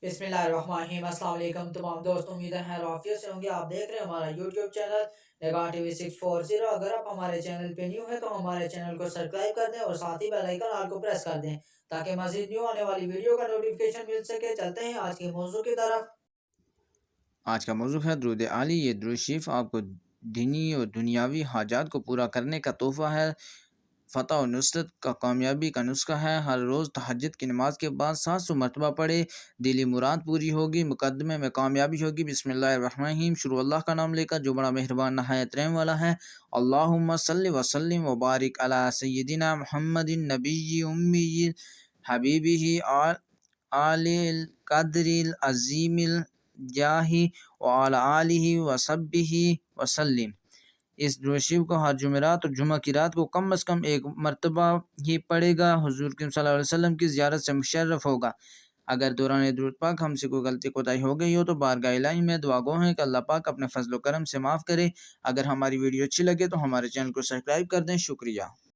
बिस्मिल्लाहिर्रहमानिर्रहीम। अस्सलाम वालेकुम तमाम दोस्तों, उम्मीद है आफियत से होंगे। आप देख रहे हैं हमारा यूट्यूब चैनल निगाह टीवी 640। अगर आप हमारे चैनल पे न्यू है तो हमारे चैनल को सब्सक्राइब कर दें और साथ ही बेल आइकन ऑल को प्रेस कर दें ताकि मजीद न्यू आने वाली वीडियो का नोटिफिकेशन मिल सके। चलते हैं आज के मौजू की तरफ। आज का मौजू है दुरूद आली। ये दुरूद शरीफ आपको दीनी और दुनियावी हाजात को पूरा करने का तोहफ़ा है। फ़तह और नुसरत का कामयाबी का नुस्खा है। हर रोज़ तहज्जुद की नमाज के बाद 700 मरतबा पढ़े, दिली मुराद पूरी होगी, मुकदमे में कामयाबी होगी। बिस्मिल्लाहिर्रहमानिर्रहीम। शुरू अल्लाह का नाम लेकर जो बड़ा मेहरबान नहायत रहम वाला है। अल्लाहुम्मा सल्लि व सल्लिम व बारिक अला सय्यिदिना मुहम्मदिन नबिय्यि उम्मिय्यि हबीबिही आलिल क़द्रिल अज़ीमिल जाही व अला आलिहि व सब्बिही व सल्लिम। इस दुरूद शरीफ को हर जुमेरात और जुमा की रात को कम से कम एक मरतबा ही पढ़ेगा। हुजूर सल्लल्लाहु अलैहि वसल्लम की ज़ियारत से मुशर्रफ होगा। अगर दौरान दुरूद पाक हमसे कोई गलती कोताही हो गई हो तो बारगाह इलाही में दुआ गो है कि अल्लाह पाक अपने फजल व करम से माफ़ करे। अगर हमारी वीडियो अच्छी लगे तो हमारे चैनल को सब्सक्राइब कर दें। शुक्रिया।